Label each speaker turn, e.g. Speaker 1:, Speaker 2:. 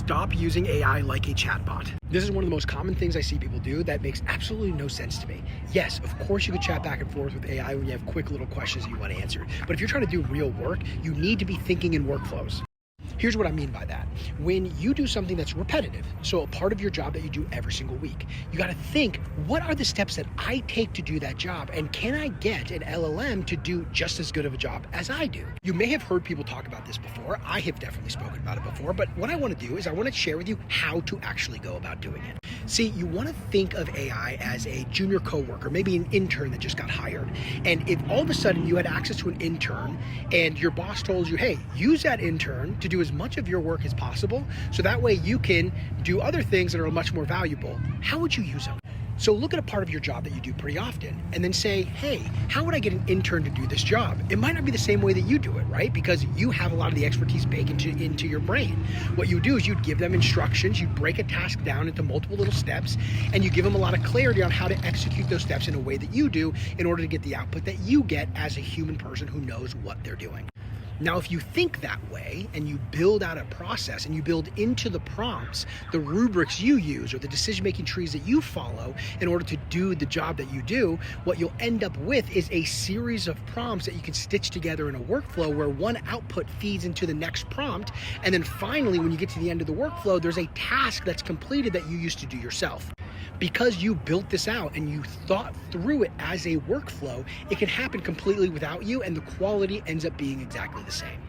Speaker 1: stop using AI like a chatbot. This is one of the most common things I see people do that makes absolutely no sense to me. Yes, of course you can chat back and forth with AI when you have quick little questions that you want to answer. But if you're trying to do real work, you need to be thinking in workflows. Here's what I mean by that. When you do something that's repetitive, so a part of your job that you do every single week, you got to think, what are the steps that I take to do that job? And can I get an LLM to do just as good of a job as I do? You may have heard people talk about this before. I have definitely spoken about it before, but what I want to do is I want to share with you how to actually go about doing it. See, you want to think of AI as a junior coworker, maybe an intern that just got hired. And if all of a sudden you had access to an intern and your boss told you, hey, use that intern to do as much of your work as possible, so that way you can do other things that are much more valuable, how would you use them? So look at a part of your job that you do pretty often and then say, hey, how would I get an intern to do this job? It might not be the same way that you do it, right? Because you have a lot of the expertise baked into your brain. What you do is you'd give them instructions, you'd break a task down into multiple little steps, and you give them a lot of clarity on how to execute those steps in a way that you do in order to get the output that you get as a human person who knows what they're doing. Now, if you think that way and you build out a process and you build into the prompts the rubrics you use or the decision-making trees that you follow in order to do the job that you do, what you'll end up with is a series of prompts that you can stitch together in a workflow where one output feeds into the next prompt. And then finally, when you get to the end of the workflow, there's a task that's completed that you used to do yourself. Because you built this out and you thought through it as a workflow, it can happen completely without you and the quality ends up being exactly the same.